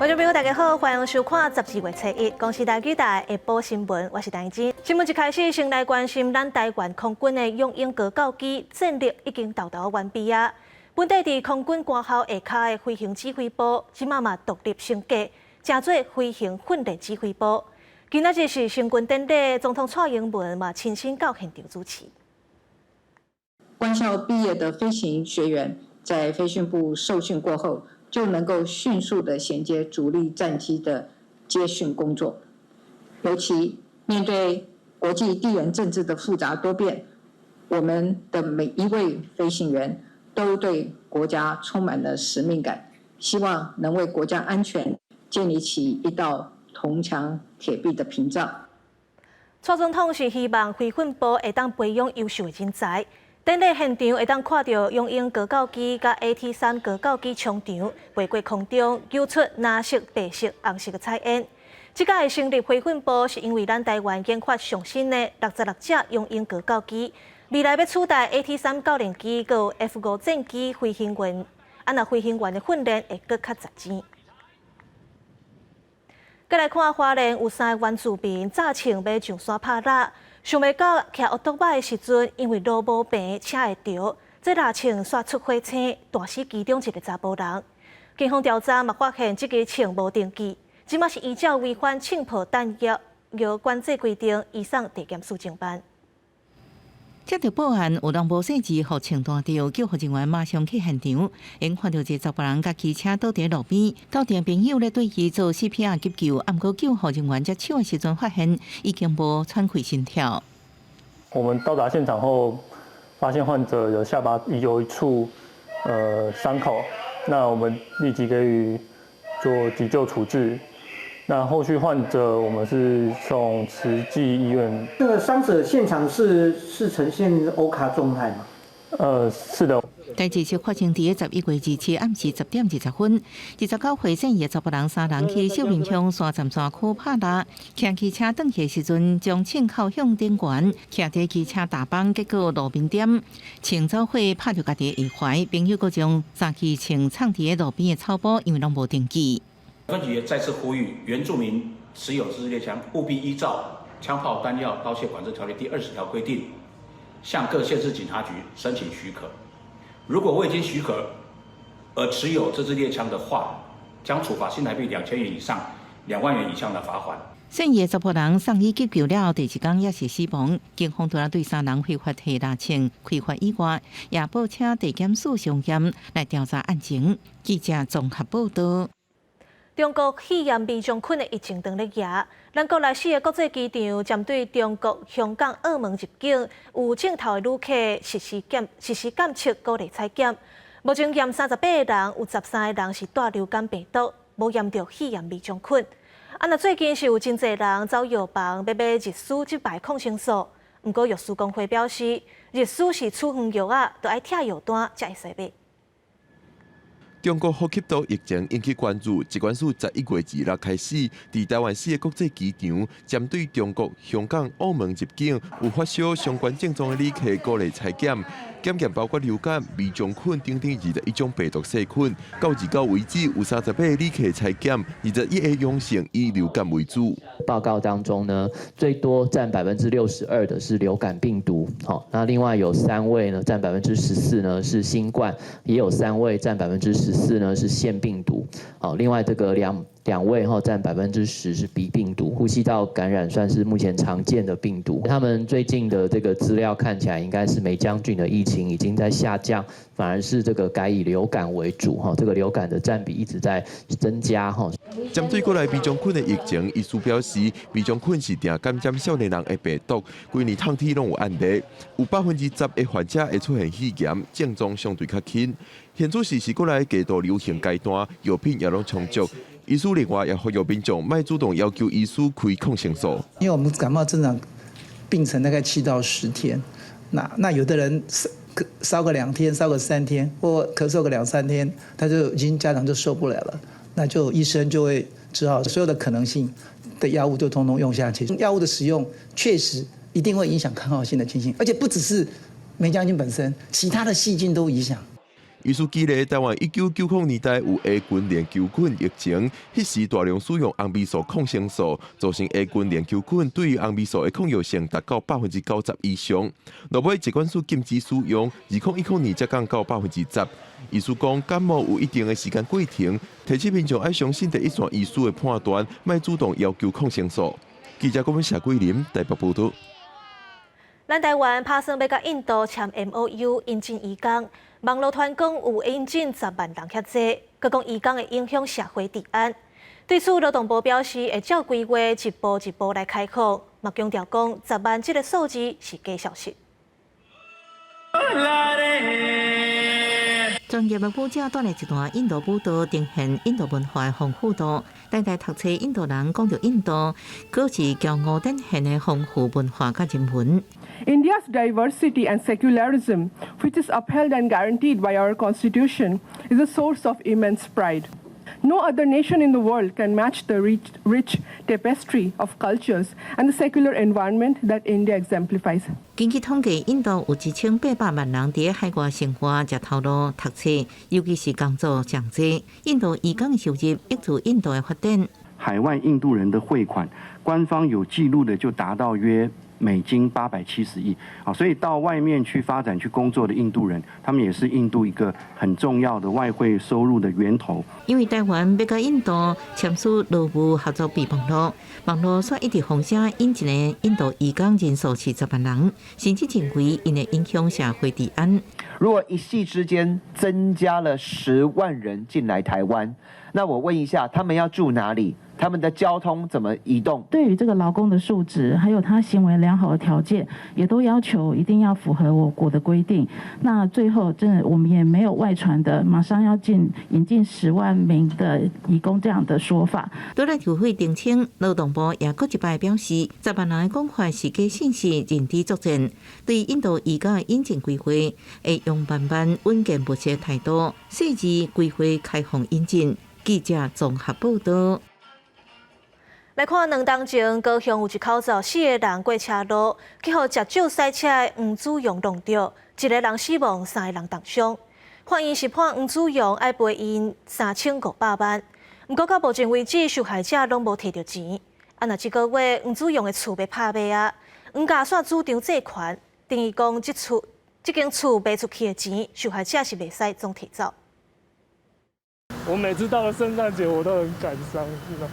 观众朋友，大家好，欢迎收看12月7日公视台语台下晡新闻，我是陈怡真。新闻一开始，先来关心咱台湾空军的用鹰高教机战力已经达到完毕啊。本地伫空军官校下骹的飞行指挥部，即马嘛独立升格，成做飞行训练指挥部。今仔日是升军典礼，总统蔡英文嘛亲身到现场主持。官校毕业的飞行学员，在飞训部受训过后，就能够迅速的衔接主力战机的接训工作。尤其面对国际地缘政治的复杂多变，我们的每一位飞行员都对国家充满了使命感，希望能为国家安全建立起一道铜墙铁壁的屏障。蔡总统是希望飞训部会当培养优秀的人才。典礼现场会当看到用鹰高教机甲 AT3 高教机冲场飞过空中，揪出蓝色、白色、红色的彩烟。这届成立飞训部是因为咱台湾研发上新的66架用鹰高教机，未来要取代 AT3 教练机，佮有 F5战机飞行员，那飞行员的训练会更较值钱。再来看花莲有3个原住民早前要上山拍蜡，想袂到骑奥拓马的时阵，因为路无平，车会着，这蜡枪煞出火星，大死其中一个查甫人。警方调查嘛发现，这个枪无登记，即马是依照违反枪炮弹药管制规定，移送地检署侦办。接到报案，有人无姓字，互枪弹着，救护人员马上去现场，因看到一个查甫人甲汽车倒伫路边，到店朋友咧对伊做 CPR 急救，毋过救护人员接手的时阵发现已经无喘气心跳。我们到达现场后，发现患者有下巴有一处伤口，那我们立即给予做急救处置。那后续患者我们是送慈济医院。这个伤者现场是呈现欧卡状态吗？是的。该事是发生伫11月27暗时10点20分，29岁姓叶查甫人3人去秀明乡山站山区拍蜡，骑汽车转去时阵，将枪口向顶悬，骑在汽车大帮，结果路边点，枪走火拍着家己的下怀，朋友佫将3支枪藏伫路边的草圃，因为拢无登记。分局也再次呼吁原住民持有自制猎枪，务必依照《枪炮弹药刀械管制条例》第20条规定，向各县市警察局申请许可。如果未经许可而持有自制猎枪的话，将处罚新台币2000元以上2万元以上的罚款。姓叶查甫人送医急救了后，第1天也是死亡。警方除了对3人非法提蜡枪开发以外，也报请地检署上检来调查案情。记者综合报道。中国肺炎微中菌的疫情当咧压，咱国内4个国际机场针对中国香港、澳门入境有镜头的旅客实施检测、鼓励采检。目前验38个人，有13个人是带流感病毒，无验到肺炎微中菌。那最近是有真侪人走药房要买日舒这排抗生素，不过药师公会表示，日舒是处方药啊，都爱拆药单才会使买。中国呼吸道疫情引起关注，疾管署11月2日开始，在台湾4个国际机场，针对中国香港、澳门入境有发烧相关症状的旅客，鼓励采检。检验包括流感、微中菌等21种病毒细菌。到29为止，有38个旅客采检，21个阳性，以流感为主。报告当中呢，最多占62%的是流感病毒，好，那另外有3位呢，占14%呢是新冠，也有3位占14%呢是腺病毒，好，另外这个两位占10%是 B 病毒，呼吸道感染算是目前常见的病毒。他们最近的这个资料看起来，应该是梅将军的疫情已经在下降，反而是这个改以流感为主，这个流感的占比一直在增加。针对国内微中菌的疫情，医师表示，微中菌是定感染少年人的病毒，规年抗体拢有案例，有10%的患者会出现肺炎，症状相对较轻。现此时是国内极度流行阶段，药品也拢充足。医师另外也呼吁民众莫主动要求医师开抗生素，因为我们感冒正常病程大概7到10天，那有的人烧个2天，烧个3天，或咳嗽个2、3天，他就已经家长就受不了了，那就医生就会只好所有的可能性的药物就通通用下去。药物的使用确实一定会影响抗药性的情形，而且不只是梅将军本身，其他的细菌都影响。艺术记咧，台湾1990年代有 A 群链球菌疫情，迄时大量使用红霉素抗生素，造成 A 群链球菌对于红霉素的抗药性达到90%以上。落尾疾管署禁止使用，2010年才降到10%。医师讲，感冒有一定的时间过程，提醒民众要相信第一线医师的判断，莫主动要求抗生素。记者郭文夏桂林台北报道。咱台湾打算要甲印度签 MOU 引进移工，网络传讲有引进10万人遐济，佮讲移工会影响社会治安。对此，劳动部表示会照规划一步一步来开放，嘛强调讲10万这个数字是假消息。专业的记者带来一段印度报道，呈现印度文化的丰富度。带读册印度人讲到印度，佫是骄傲展现的丰富文化甲人文。India's diversity and secularism, which is upheld and guaranteed by our constitution, is a source of immense pride. No other nation in the world can match the rich tapestry of cultures and the secular environment that India exemplifies. 根据统计，印度有1800万人伫海外生活、食头路、读册，尤其是工作上济。印度移工收入益助印度的发展。海外印度人的汇款，官方有记录的就达到约美金870亿啊，所以到外面去发展、去工作的印度人，他们也是印度一个很重要的外汇收入的源头。因为台湾要甲印度签署劳务合作备忘录，网络煞一直风声引进的印度移工人数是10万人，甚至认为因会影响社会治安。如果一夕之间增加了10万人进来台湾，那我问一下，他们要住哪里？他们的交通怎么移动？对于这个劳工的素质，还有他行为良好的条件，也都要求一定要符合我国的规定。那最后，真的我们也没有外传的，马上要引进10万名的移工这样的说法。对来球会澄清，劳动部也搁一摆表示，10万人的讲法是假信息，认知作战。对印度移工的引进规划，会用慢慢稳健不懈的态度，细致规划开放引进。记者综合报道。来看2当前，高雄有一口罩4个人过车路，去互食酒赛车的黄子荣弄着，1个人死亡，3个人重伤。法院是判黄子荣爱赔因3500万，不过到目前为止，受害者拢无摕到钱。若这个月黄子荣的厝要拍卖啊，黄家煞主张借款，等于讲这间厝卖出去的钱，受害者是袂使总摕走。我每次到了圣诞节，我都很感伤，是吗？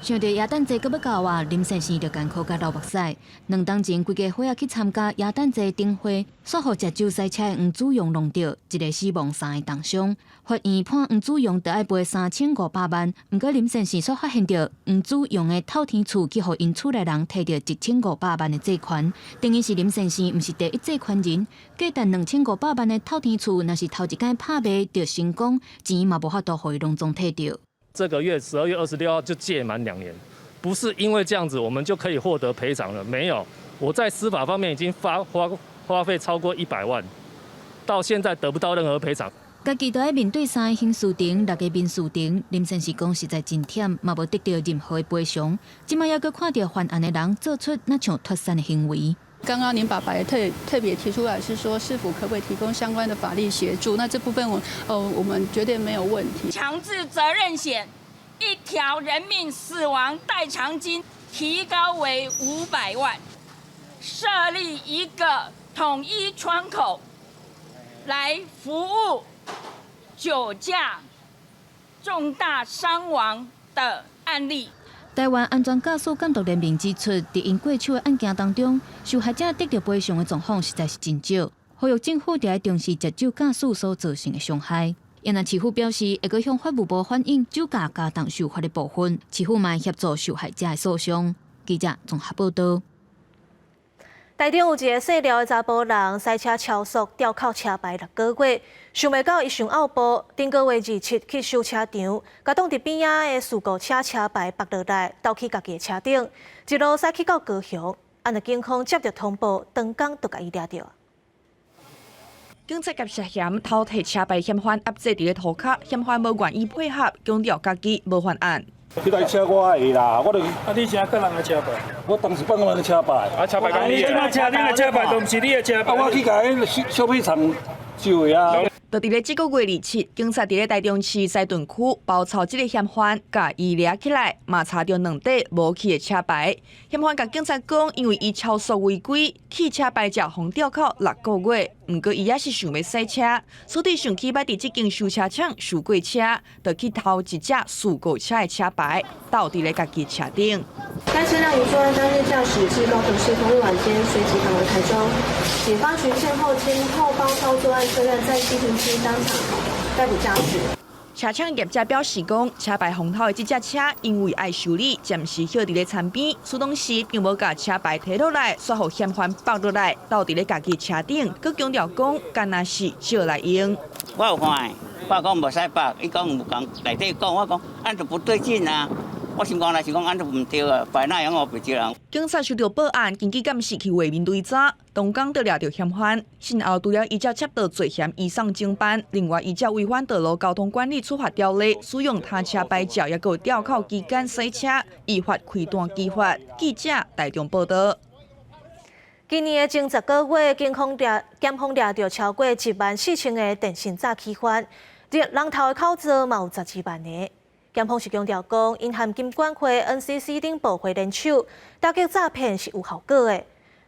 想到耶诞节搁要到啊，林先生就艰苦甲流目屎。2当前规家伙仔去参加耶诞节灯会，煞互食酒赛车的黄子荣弄着，1个死亡，3个重伤。法院判黄子荣得爱赔3500万，不过林先生所发现到黄子荣的透天厝去互因厝内人摕到1500万的借款，等于是林先生毋是第一借款人。价值2500万的透天厝，若是头一间拍卖就成功，钱嘛无法度互伊拢总摕到。这个月12月26号就届满2年，不是因为这样子我们就可以获得赔偿了，没有。我在司法方面已经花费超过100万，到现在得不到任何赔偿。家己都要面对3个刑事庭、6个民事庭，林先生讲实在真忝，嘛无得到任何的赔偿。今麦还阁看到犯案的人做出那像脱产的行为。刚刚林爸爸也特别提出来，是说是否可不可以提供相关的法律协助？那这部分我们绝对没有问题。强制责任险1条人命死亡代偿金提高为500万，设立一个统一窗口来服务酒驾重大伤亡的案例。台湾安全驾驶监督联盟指出，伫因过手的案件当中，受害者得到赔偿的状况实在是真少，呼吁政府要重视食酒驾驶所造成的伤害。因那市府表示，会阁向法务部反映酒驾加重受罚的部分，市府嘛协助受害者的诉讼。记者综合报道。台中有一个细条的查甫人，赛车超速吊扣车牌6个月，想袂到伊上奥步，顶个月27去修车场，甲挡伫边仔的事故车牌拔落来，倒去家己的车顶，一路驶去到高雄。警方接到通报，当天就甲伊抓到。警察及涉嫌偷摕车牌嫌犯压制伫个涂骹，嫌犯无愿意配合，强调家己无犯案。迄台车我会啦，我就你车个人的车牌？我当时放人的车牌。车牌讲你的，恁的车牌都毋是你的车牌。我去甲迄小批厂收的啊。就伫咧这个月27，警察伫咧台中市西屯区包抄一个嫌犯，甲伊掠起来，嘛查到2块无去的车牌。嫌犯甲警察讲，因为伊超速违规，汽车牌照封吊扣6个月，毋过伊也是想要洗车，所以想起摆伫这间修车厂修过车，就去偷一只4个车的车牌，倒伫咧家己车顶。该车辆疑犯当日驾驶至高雄市同日晚间随即返回台中，警方巡线后经后方操作案车辆在西屯区当场逮捕驾驶。车厂业者表示讲，车牌封头的这只车因为爱修理，暂时歇伫咧田边，出动时并无把车牌摕落来，煞互嫌犯绑落来，倒伫咧家己车顶。佮强调讲，干那是借来用。我有看，我讲无使绑，伊讲有讲内底讲，我讲按就不对劲啊。我心讲，若是讲按都唔对啊，摆那样我袂接人。警察收到报案，紧急监视去画面追查，同工就掠到嫌犯，先后除了依照窃盗罪嫌移送侦办，另外依照违反道路交通管理处罚条例，使用他车牌照也有吊扣期间洗车，依法开单拘法。记者台中报道。今年的前10个月，检方掠到超过14000个电信诈欺犯，人头的口罩嘛有12万个。检方是强调讲，因含金管会、NCC 等部会联手，打击诈骗是有效果的。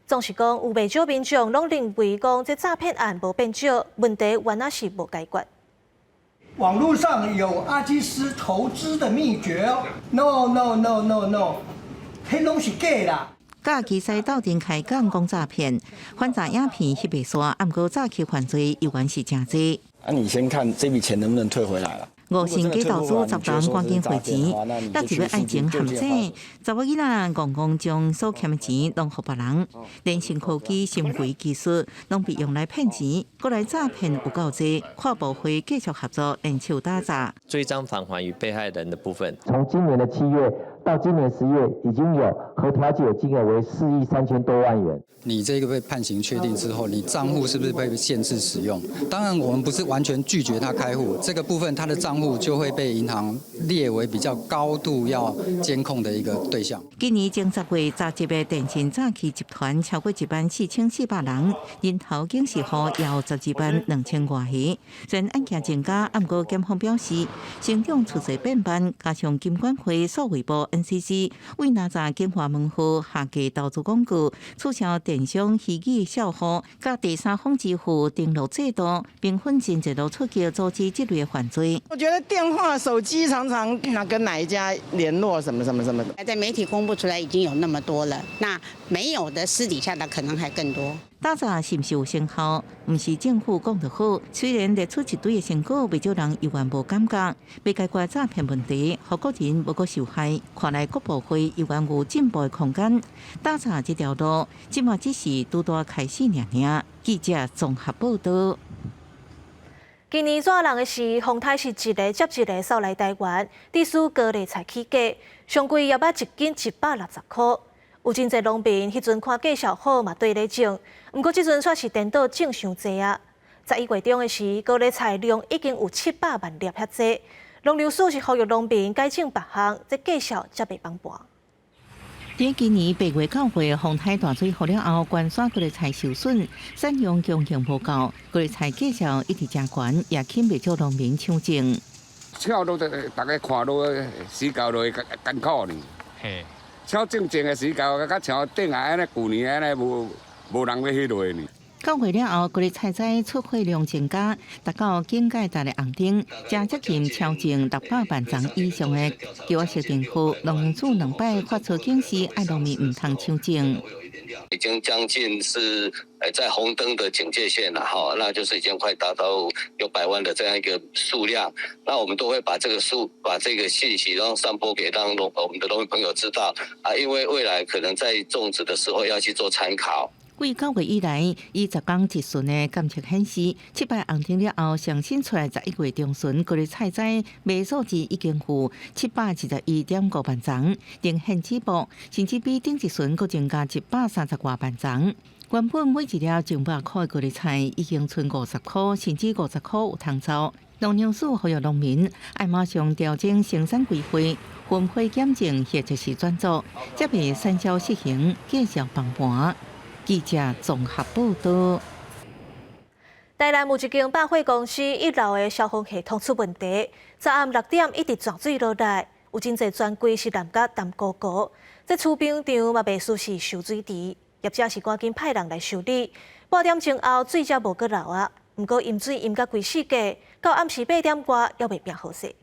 总是讲有不少民众拢认为讲这诈骗案无变少，问题原来是无解决。网络上有阿基斯投资的秘诀哦 ，no， 迄拢是假啦。甲其西斗阵开讲讲诈骗，反诈影片翕袂煞，毋过诈欺犯罪依然是真多。你先看这笔钱能不能退回来了。5成假投资集团赶紧汇钱，得一笔爱情陷阱。查某囡仔戆将所欠的钱拢互别人，电信科技新贵技术拢被用来骗钱，过来诈骗有够多，跨部会继续合作，联手打诈。追赃返还与被害人的部分，从今年的7月到今年10月，已经有可调解金额为4亿3000多万元。你这个被判刑确定之后，你账户是不是被限制使用？当然，我们不是完全拒绝他开户，这个部分他的账户就会被银行列为比较高度要监控的一个对象。今年前10月查缉的电信诈欺集团超过14400人，人头警示户也有12万2000多个。虽然案件增加，不过检方表示，成长出现变办，加上金管会、数位部、NCC 为拿查警华门户下架投资广告，促销电商虚拟销货、甲第三方支付登录制度，并分真制度出击阻止这类犯罪。我觉得电话、手机常常跟哪一家联络什么的，在媒体公布出来已经有那么多了，那没有的私底下的可能还更多。打诈是毋是有成效？毋是政府讲得好，虽然列出一堆的成果，不少人依然无感觉。要解决诈骗问题，互个人无个受害，看来各部会依然有进步的空间。打诈这条路，即马只是拄大开始尔。记者综合报道。今年最人的是，丰台是一个接一个扫来台湾，历史高丽菜起价，上贵要1斤160块。有真侪农民迄阵看价小好嘛对咧种，毋过即阵却是颠倒种伤济啊！11月中的时，高丽菜量已经有700万粒遐济。农粮署是呼吁农民改种别项，这价小才袂崩盘。在今年8月9月，丰台大水后了后，关山高丽菜受损，产量供应无够，高丽菜价钱一直真悬，也引不少农民抢种。炒都大家看都时候都艰苦呢。嘿。炒种的时候，甲像顶下安尼，旧年安尼无人要迄落呢。9月了后，高丽菜栽出货量增加，达到境界大的红顶，正接近超种600万丛以上的。叫我设定府农粮署2摆发出警示，爱农民唔通抢种。已经将近是在红灯的警戒线了哈，那就是已经快达到有100万的这样一个数量。那我们都会把这个信息让散播给我们的农民朋友知道啊，因为未来可能在种植的时候要去做参考。为9月以来，以10天一旬的监测显示，7摆红灯了后，上新出来11月中旬，高丽菜栽卖数字已经有771.5万丛，零现起步，甚至比顶一旬佫增加130多万丛。原本每一粒100块的高丽菜已经剩50块，甚至50块有通走。农粮署呼吁农民爱马上调整生产规划，分配检证或者是专做，则未三招实行，继续放盘。记者综合报道。台南有一间百货公司1楼的消防系统出问题，昨暗6点一直泉水落来，有真侪专柜是蓝甲淡糊糊。这储冰场嘛袂输是受水池，业者是赶紧派人来修理。8点钟后水才无阁流啊，不过淹水淹甲规世界，到暗时8点外也未变好势。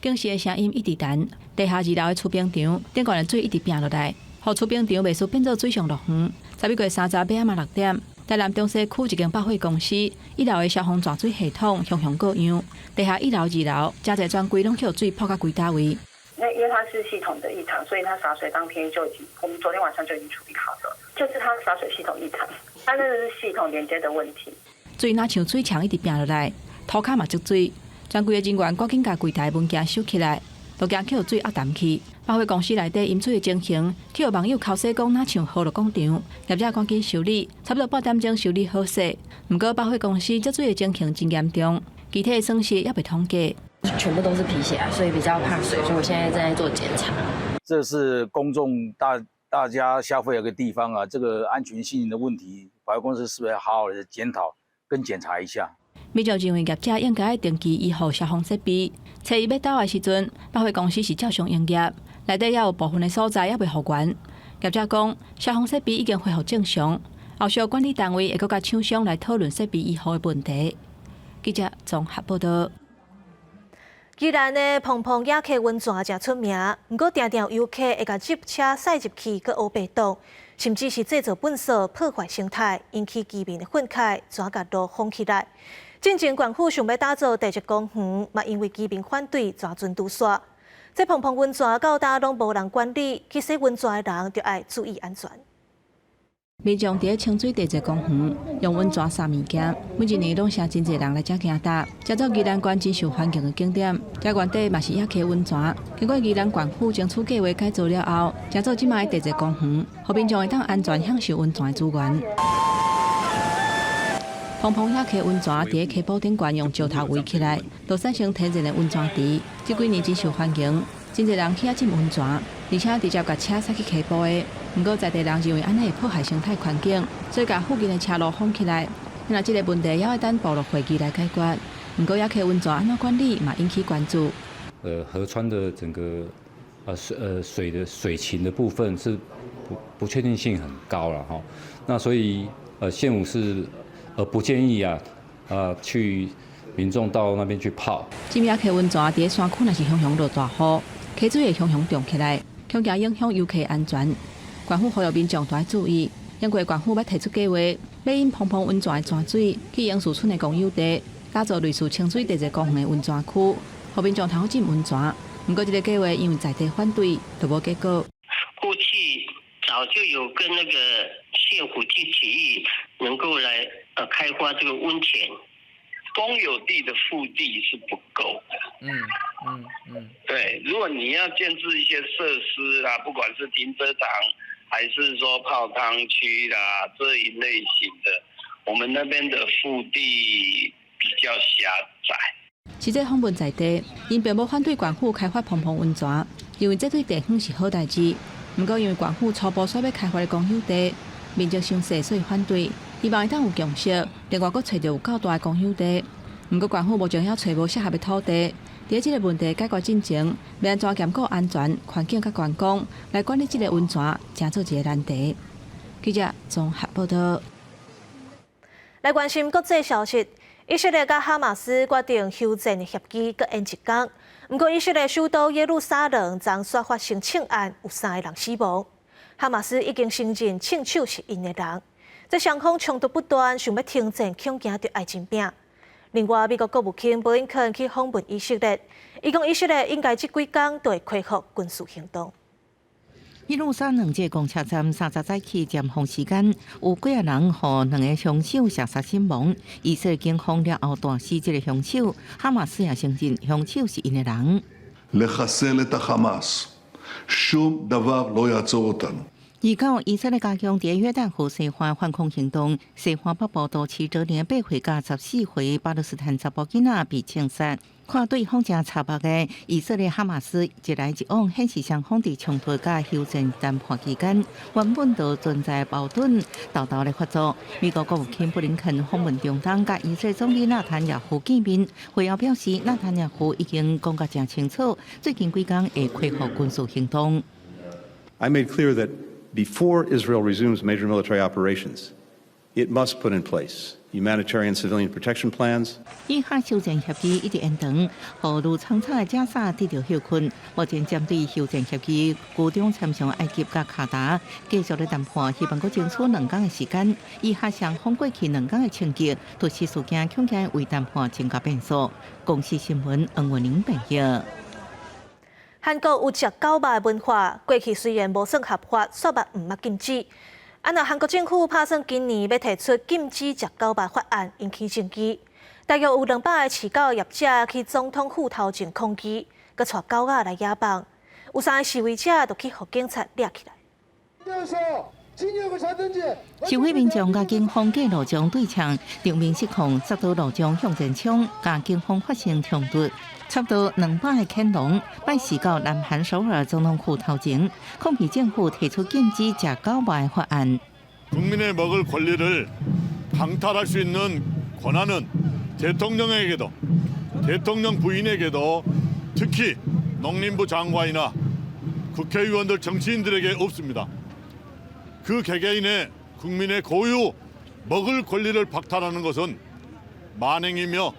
警示的声音一直传，地下2楼的储冰场顶悬的水一直拼落来，互储冰场袂输变做水上乐园。11月3日晚暗6点，台南中西区一间百货公司1楼的消防抓水系统熊各样，地下1楼、2楼加侪专柜拢有水泡到规大位。那因为它是系统的异常，所以它洒水当天我们昨天晚上就已经处理好了，就是它洒水系统异常，它那个是系统连接的问题。水若像水墙一直拼落来，涂骹嘛积水，专柜的人员赶紧把柜台物件收起来，都惊去水压淡去。百货公司内底淹水的情形，去有网友口说讲，哪像好了广场，业者赶紧修理，差不多8点钟修理好势。不过百货公司积水的情形真严重，具体的损失也被统计。全部都是皮鞋，所以比较怕水，所以我现在正在做检查。这是公众大家消费的一个地方啊，这个安全性的问题，百货公司是不是要好好的检讨跟检查一下？民众认为业者应该定期维护消防设备，初一要到的时阵，百货公司是照常营业，内底也有部分的所在也未复原。业者讲，消防设备已经恢复正常，后续管理单位会阁甲厂商来讨论设备维护的问题。记者综合报道。宜兰的蓬蓬野客温泉真出名，不过常常游客会甲入车驶入去，佮乌白洞，甚至是制造粪扫破坏生态，引起居民的愤慨，全甲都封起来。进前县府想要打造第一公园，嘛因为居民反对，全阵堵煞。这蓬蓬温泉到大拢无人管理，去洗温泉的人就要注意安全。民众伫清水地质公园用温泉撒物件，每一年拢成真侪人来遮行踏。这座宜兰县真受欢迎的景点，这原地嘛是野客温泉。经过宜兰县府争取计划改造了后，成做即卖地质公园，互民众会当安全享受温泉的资源。蓬蓬野客温泉伫溪埔顶悬用石头围起来，就产生天然的温泉池。这几年真受欢迎，真侪人去遐浸温泉，而且直接把车驶去溪埔的。不过在地人认为安尼会破坏生态环境，所以把附近的车路封起来。那这个问题也要等部落会议来解决。不过野客温泉安怎管理嘛引起关注。河川的整个水的水情的部分是不确定性很高了哈。那所以县府是不建议去民众到那边去泡。这野客温泉伫山区若是熊落大雨，溪水会熊涨起来，恐惊影响游客安全。县府呼吁民众多注意，因为县府要提出计划，要引蓬蓬温泉的泉水去杨树村的公有地，打造类似清水地质公园的温泉区，互民众通好浸温泉。不过这个计划因为在地反对，就无结果。过去早就有跟那个县府去提议，能够来开发这个温泉。公有地的腹地是不够的。对，如果你要建置一些设施啦，不管是停车场还是说泡汤区啦这一类型的，我们那边的腹地比较狭窄。实际访问在地，因并无反对县府开发蓬蓬温泉，因为这对地方是好代志。不过因为县府初步所要开发的公有地，面积伤小，所以反对。希望会当有共识，另外阁找到有够大的公有地。不过县府目前还找无适合的土地。在这个问题解决进前，要安怎兼顾安全、环境甲观光，来管理这个温泉，真做一个难题。记者综合报道。来关心国际消息，以色列甲哈马斯决定休战协议搁延一天。不过以色列首都耶路撒冷昨煞发生枪案，有3个人死亡。哈马斯已经承认枪手是因的人。这双方冲突不断，想要停战，恐惊着爱争拼。另外，美国国务卿布林肯去访问以色列，伊讲以色列应该这几天就会恢复军事行动。耶路撒冷这公车站30早起尖峰时间，有几个人互2个凶手射杀身亡。以色列警方了后断死这个凶手，哈马斯也承认凶手是因的人。לחסל את החמאס. שום דבר לא יעצור אותנו. 29以色列加强伫约旦河西岸反恐行动，西岸北部多次昨年8岁加14岁巴勒斯坦查甫囡仔被枪杀。看对方正残暴的以色列哈马斯一来一往，显示双方伫冲突甲休战谈判期间，原本就存在矛盾，豆豆咧发作。美国国务卿布林肯访问中东，甲以色列总理纳坦雅胡见面，会后表示，纳坦雅胡已经讲甲正清楚，最近几天会恢复军事行动。I made clear that before Israel resumes major military operations, it must put in place humanitarian civilian protection plans. 以哈休战协议一直延长，互卢昌差的加沙得到休困。目前针对休战协议，局长参详埃及甲卡达继续咧谈判，希望佫争取2天的时间。以哈双方过去2天的冲击，突袭事件恐惊为谈判增加变数。公司新闻黄文玲报道。韩国有食狗肉的文化，过去虽然无算合法，却嘛毋捌禁止。那韩国政府打算今年要提出禁止食狗肉法案，引起争议。大约有200个饲狗业者去总统府头前抗议，佮带狗仔来野放。有3个示威者就去互警察抓起来。示威民众甲警方介入将对枪，场面失控，遭到路上向前冲，甲警方发生冲突。差不多200个犬笼摆饲到南韩首尔总统府头前，抗议政府提出禁止食狗肉的法案。 국민의 먹을 권리를 강탈할 수 있는 권한은 대통령에게도 대통령 부인에게도 특히 농림부 장관이나 국회의원들 정치인들에게 없습니다. 그 개개인의 국민의 고유 먹을 권리를 박탈하는 것은 만행이며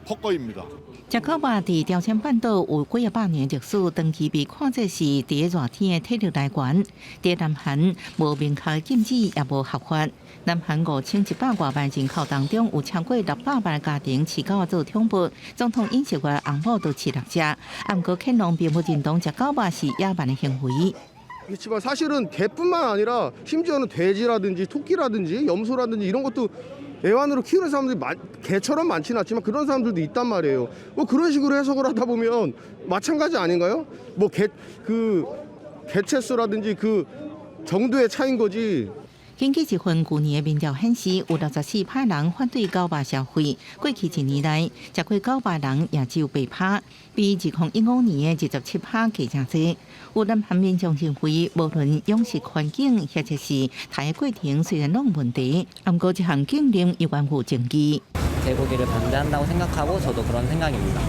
폭거입니다. 食狗肉伫朝鲜半岛有几百年历史，长期被看作是第一热天的体力来源。伫南韩无明确禁止，也无合法。南韩5100多万人口当中，有超过600万家庭饲狗做宠物。总统尹锡悦翁某都饲6只，不过犬农并不认同食狗肉是野蛮的行为。 그렇지만 사실은 개뿐만 아니라 심지어는 돼지라든지 토끼라든지 염소라든지 이런 것도 애완으로 키우는 사람들이 개처럼 많지는 않지만 그런 사람들도 있단 말이에요. 뭐 그런 식으로 해석을 하다 보면 마찬가지 아닌가요? 뭐 개체수라든지 그 정도의 차이인 거지. 根据一份去年的民调显示，有64%人反对狗肉消费。过去1年来，食过狗肉人也只有8%，比2015年的27%加正多。有南韩民众认为，无论养殖环境或者是杀的过程，虽然拢有问题，不过这项禁令依然有争议。 개고기를 반대한다고 생각하고 저도 그런 생각입니다.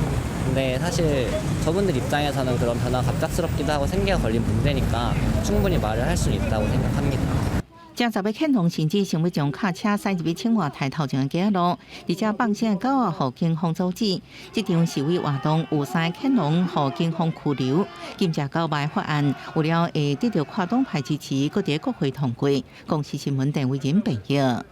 근데 사실 저분들 입장에서는 그런 변화가 갑작스럽기도 하고 생계가 걸린 문제니까 충분히 말을 할 수 있다고 생각합니다. 正10个犬农甚至想要将卡车驶入去青瓦台头前的街路，而且放生的狗仔互警方阻止。这场示威活动有3个犬农互警方拘留。禁食狗肉的法案为了会得到跨党派支持，佫伫国会通过。公司新闻陈伟仁报道。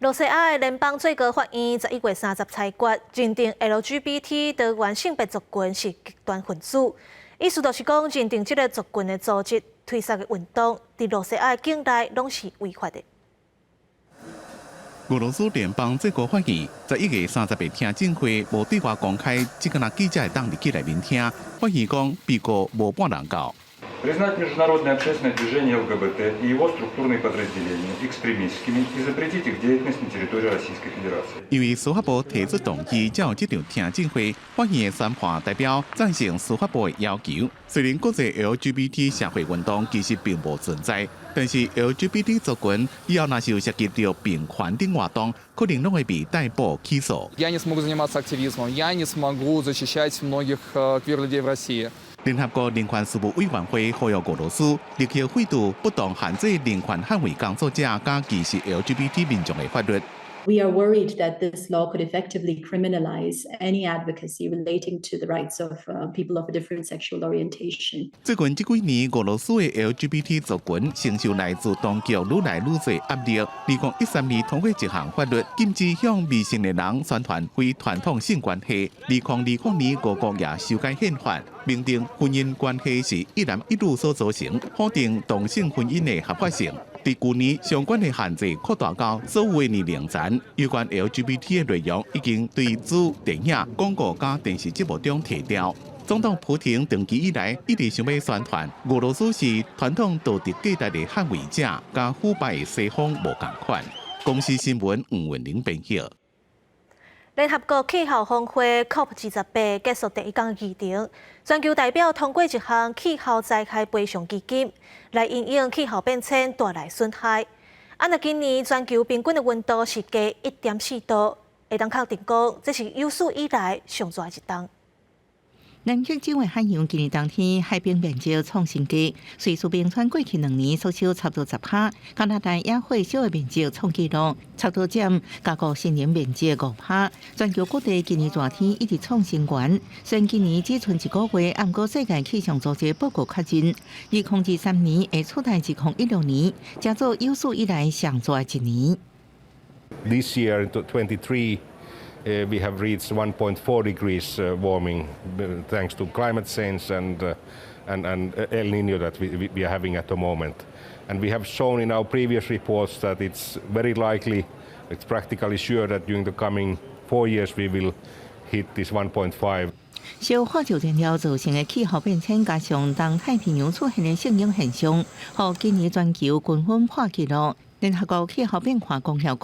罗西亚的联邦最高法院11月30裁决，认定 LGBT 多元性别族群是极端分子。意思就是讲，认定这个族群的组织、推杀的运动，在罗西亚境内拢是违法的。俄罗斯联邦最高法院11月30日听证会无对外公开，只敢记者会当入去内面听。法院讲，被告无半人告。 Признать международное общественное движение ЛГБТ и его структурные подразделения экстремистскими и запретить их деятельность на территории Российской Федерации. 因为司法部提出动议，才有这场听证会。法院的宣判代表赞成司法部的要求。虽然国际 LGBT 社会运动其实并无存在，但是 LGBT 族群以后若是有涉及到平权等活动，可能拢会被逮捕起诉。Я не смогу заниматься активизмом, я не смогу защищать многих квир-людей в России. 联合国人权事务委员会呼吁俄罗斯立即废除不当限制人权捍卫工作者加歧视 LGBT 民众的法律。 We are worried that this law could effectively criminalize any advocacy relating to the rights of people of a different sexual orientation. 最近这几年，俄罗斯的 LGBT 族群承受来自当局愈来愈多压力。2013年通过一项法律，禁止向未成年人宣传非传统性关系。2020年，俄国也修改宪法，明定婚姻关系是一男一女所组成，否定同性婚姻的合法性。伫去年相关的限制扩大到所有年龄层，有关 LGBT 的内容已经对主电影、广告加电视节目中提掉。总统普廷长期以来一直想要宣传，俄罗斯是传统道德价值的捍卫者，甲腐败的西方无共款。公司新闻黄文玲编译。联合国气候峰会 COP28 结束第一天议程，全球代表通过一项气候灾害赔偿基金，来因应气候变迁带来损害。按照今年全球平均的温度是加1.4度，会当确定讲这是有史以来上热一冬。南极洲的海洋今年冬天海冰面积创新低，瑞士冰川过去2年缩小差不多10%，加拿大也火烧的面积创纪录，差不多占加国新年面积5%。全球各地今年热天一直创新高，虽然今年只剩1个月，不过世界气象组织报告确认，2023年会取代2016年，叫做有史以来上热的一年。This year, 2023. We have reached 1.4 degrees warming thanks to climate change and El Niño that we are having at the moment. And we have shown in our previous reports that it's very likely, it's practically sure that during the coming 4 years we will hit this 1.5. 受化石燃料造成的气候变迁，加上东太平洋出现的性影现象，和今年全球均温破纪录。联合国气候变化公约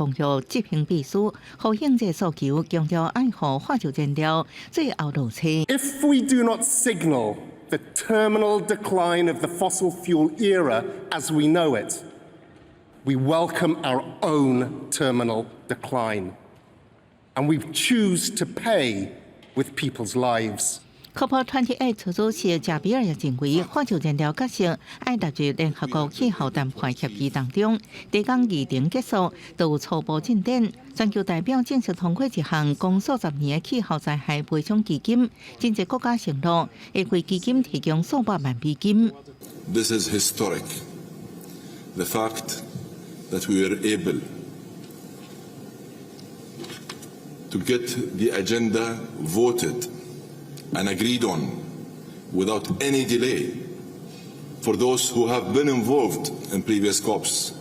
执行秘书呼应这诉求，强调爱护化石燃料最后路车。If we do not signal the terminal decline of the fossil fuel era as we know it, we welcome our own terminal decline, and we choose to pay with people's lives. COP28 出主席加比尔也认为，化石燃料角色爱纳入联合国气候谈判协议当中。第讲议程结束，就有初步进展。全球代表正式通过一项共数10年的气候灾害赔偿基金，真侪国家承诺会为基金提供数百万美金。This is historic. The fact that we were able to get the agenda voted and agreed on without any delay. For those who have been involved in previous COPs,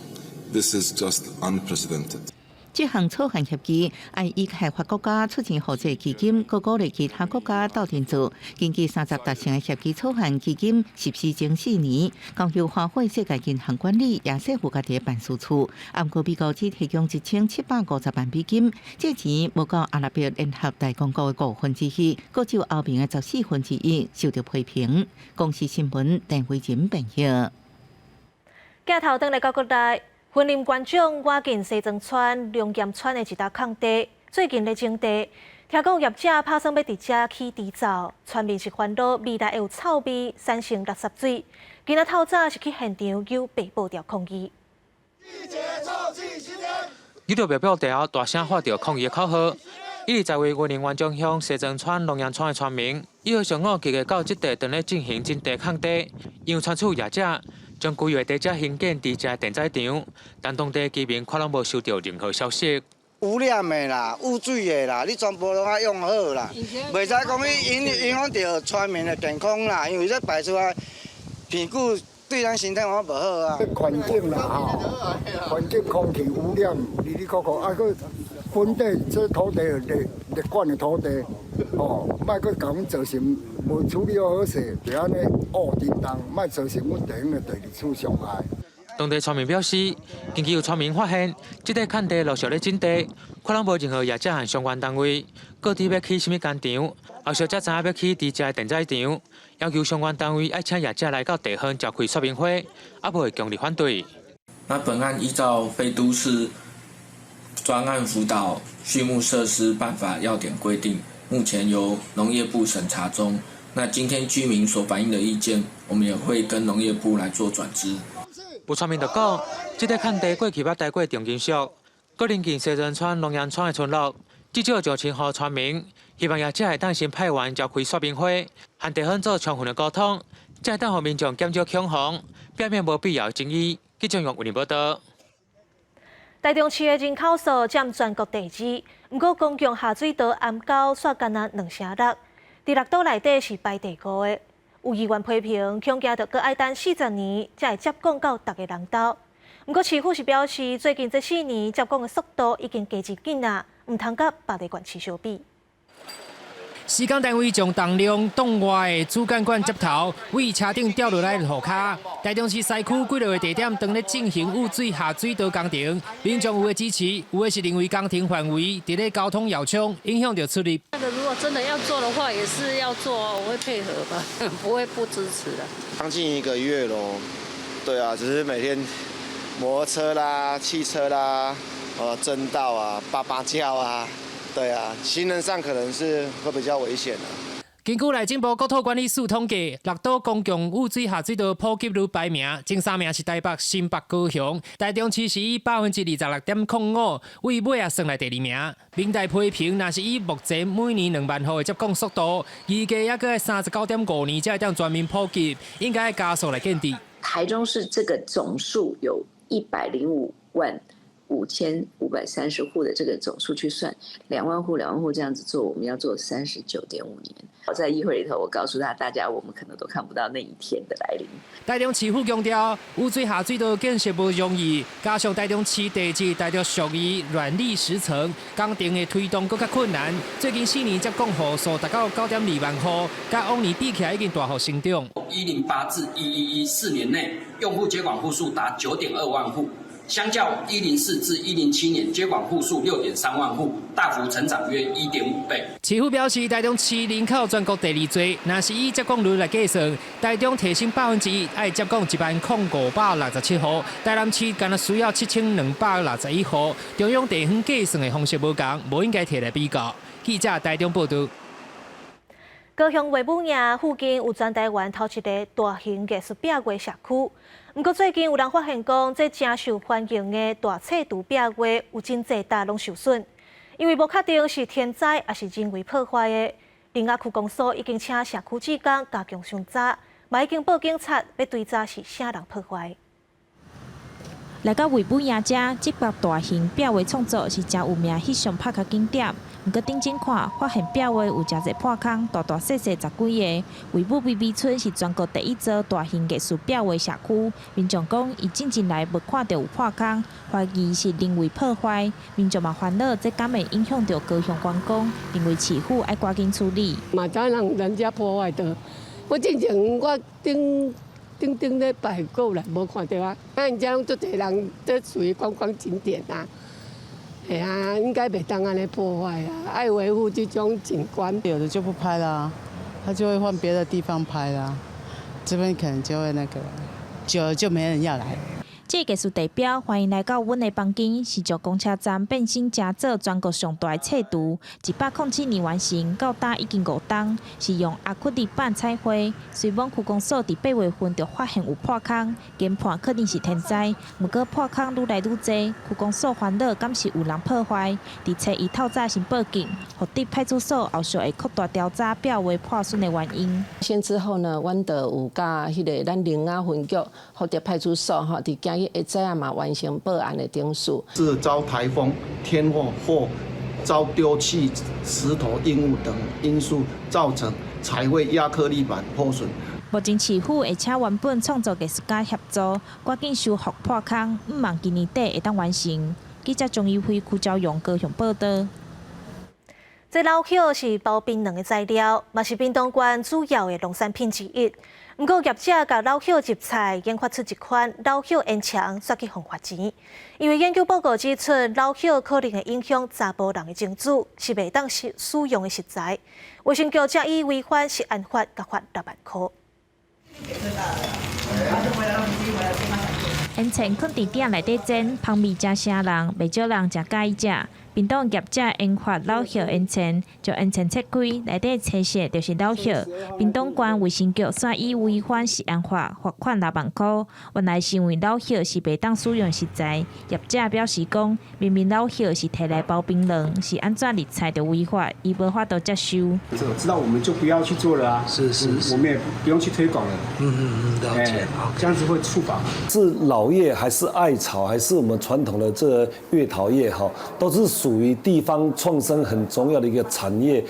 this is just unprecedented. 这项草案协议爱以开发国家出钱扶助基金，鼓励其他国家斗阵做。根据30达成的协议草案，基金实施前4年，交由花卉世界银行管理，也政府家己的办事处。不过美国只提供1750万美金，这钱无够阿拉伯联合大公国的1/5，各只有欧盟的1/14受到批评。公司新闻邓慧珍编译。镜头转来到国内。云林县长挖进西庄村、龙岩村的一笪空地，最近咧种地，听讲业者打算要伫遮起猪灶，村民是烦恼未来会有臭味、产生垃圾水。今仔透早是去现场有被捕条抗议。有着被捕条大声喊着抗议的口号。20位云林县长乡西庄村、龙岩村的村民，以后上午集结到这地，正咧进行种地空地，因为传出业者将规划地遮兴建猪只电宰场，但当地居民却拢无收到任何消息。污染的啦，污水的啦，你全部拢爱用好啦，袂使讲影响到村民的健康啦，因为这排出来屁股对咱身体也无好啊。环境啦吼，环境空气污染，哩个啊个本地这土地立管的土地，哦，莫去甲阮造成无处理好势，就安尼恶震动，莫造成阮地方的第二次伤害。当地村民表示，近期有村民发现，这块空地陆续咧种地，可能无任何业者和相关单位，到底要起什么工厂，后续才知影要起猪只电宰场，要求相关单位爱请业者来到地方召开说明会，也不会强烈反对。那本案依照非都市专案辅导畜牧设施办法要点规定，目前由农业部审查中。那今天居民所反映的意见，我们也会跟农业部来做转知。有村民就讲，这块空地过去捌待过重金属，搁邻近西庄村、龙岩村的村落，至少就请予村民，希望业者会当先派员召开说明会，和地方做充分的沟通，才会当让民众减少恐慌，避免无必要的争议。记者用为您报道。台中市的人口数占全国第2，不过公共下水道暗沟煞干那2成6，伫6岛内底是排第5的。有议员批评，恐惊着搁爱等40年才会接管到逐个人兜。不过市府是表示，最近这4年接管的速度已经加之紧啊，唔通甲别地县市相比。施工单位将重量挡外的主干管接头为车顶吊落来的护卡。台中市西区几落个地点正咧进行污水下水道工程，民众有的支持，有的是认为工程范围伫咧交通要冲，影响到出入。那个如果真的要做的话，也是要做，我会配合吧，不会不支持的。将近1个月咯，对啊，只是每天摩托车啦、汽车啦、争道啊、叭叭叫啊。对啊，行人上可能是会比较危险的。根据内政部国土管理署统计，6都公共污水下水道普及率排名，前3名是台北、新北、高雄，台中市是以26.05%为尾啊算来第2名。明代批评，若是以目前每年2万户的接管速度，预计还阁39.5年才会当全面普及，应该加速来建立。台中市这个总数有105.5530户的这个总数去算，2万户这样子做，我们要做39.5年。我在议会里头，我告诉大家，我们可能都看不到那一天的来临。台中市府强调，污水下水道建设不容易，加上台中市地质大约属于软砾石层，工程的推动更较困难。最近4年接管户数达到9.2万户，甲往年比起来已经大幅成长。108至1114年内，用户接管户数达9.2万户。相较104至107年，接管户数6.3万户，大幅成长约1.5倍。市府表示，台中市人口全国第2多，若是以接管率来计算，台中提升1%，爱接管10567户，台南市干那需要7261户。中央地方计算的方式无同，无应该摕来比较。记者台中报道。高雄卫武营附近有全台湾头一个大型艺术壁画社区。不过最近有人发现讲，这真受欢迎的大册图壁画有真侪搭拢受损，因为无确定是天灾还是人为破坏的。林雅区公所已经请社区职工加强巡查，嘛已经报警察要追查是啥人破坏。来到卫武营遮，这幅大型壁画创作是真有名翕相拍卡景点。不过定睛看，发现壁画有真侪破坑，大大细细10几个。卫武美美村是全国第1座大型艺术壁画社区。民众讲，伊进来无看到有破坑，怀疑是人为破坏。民众嘛烦恼，这敢会影响到高雄观光，认为市府要赶紧处理。嘛早让人家破坏的，我之前我顶咧摆过来，无看到啊。咱遮拢足侪人，这属于观光景点啊。哎呀，应该袂当安尼破坏啊，爱维护这种景观。有的就不拍啦，他就会换别的地方拍啦，这边可能就会那个，久了就没人要来。这艺术地标欢迎来到阮的房间，是จาก公车站变身成做全国上大的册图，107年完成，到今已经5档，是用阿克力板彩绘。虽往区公所伫8月份就发现有破坑，研判肯定是天灾，不过破坑愈来愈多，区公所烦恼敢是有人破坏。伫7月透早先报警，福德派出所后续会扩大调查壁画破损的原因。先之后呢，阮就有甲迄个咱林雅分局福德派出所吼，伫今日下早嘛完成报案的定数。是遭台风、天祸或遭丢弃石头、硬物等因素造成彩绘亚克力板破损。目前市府会请原本创作艺术家协助，赶紧修复破坑，毋望今年底会当完成。记者钟义辉、邱昭勇高雄报道。这老朽是包槟榔的材料，嘛是屏东县主要的农产品之一。不过业者甲老朽入菜研发出一款老朽烟肠，煞去互罚钱。因为研究报告指出，老朽可能会影响查甫人的精子，是袂当使用的食材。卫生局则以违反食安法，甲罚6万块。烟肠放伫店内底煎，香味真惊人，袂少人真介意食。屏东业者研发老朽烟肠，将烟肠切开，内底切屑就是老朽。屏东县卫生局煞以违反食安法，罚款6万块。原来是因为老朽是袂当使用食材，业者表示讲，明明老朽是摕来包槟榔，是安怎入菜就违法，伊无法度接受。知道我们就不要去做了啊，我们也不用去推广了。了解，这样子会触法。是老叶还是艾草，还是我们传统的这月桃叶哈，都是属于地方创生很重要的一个产业，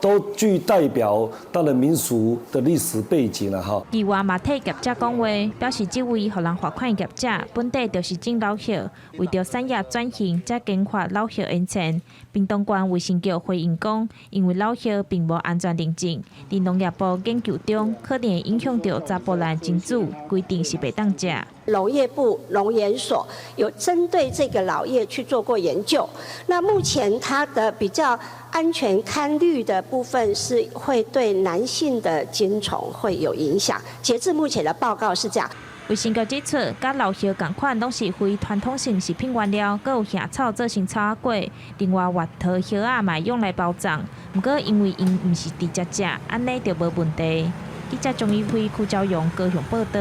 都具代表它的民俗的历史背景了哈。另外，马体业者讲话，表示这位互人罚款业者本地就是种老叶，为着产业转型，才研发老叶烟尘。屏东县卫生局回应讲，因为老叶并无安全认证，伫农业部研究中，可能会影响到查甫人精子，规定是袂当食。农业部农研所有针对这个老叶去做过研究，那目前它的比较安全堪虑的部分是会对男性的精虫会有影响。截至目前的报告是这样。卫生局指出，甲老叶同款拢是非传统性食品原料，佮有夏草做成草仔粿。另外，滑桃叶仔嘛用来包装，不过因为因毋是直接食，安尼就无问题。记者钟义辉、邱昭勇高雄报道。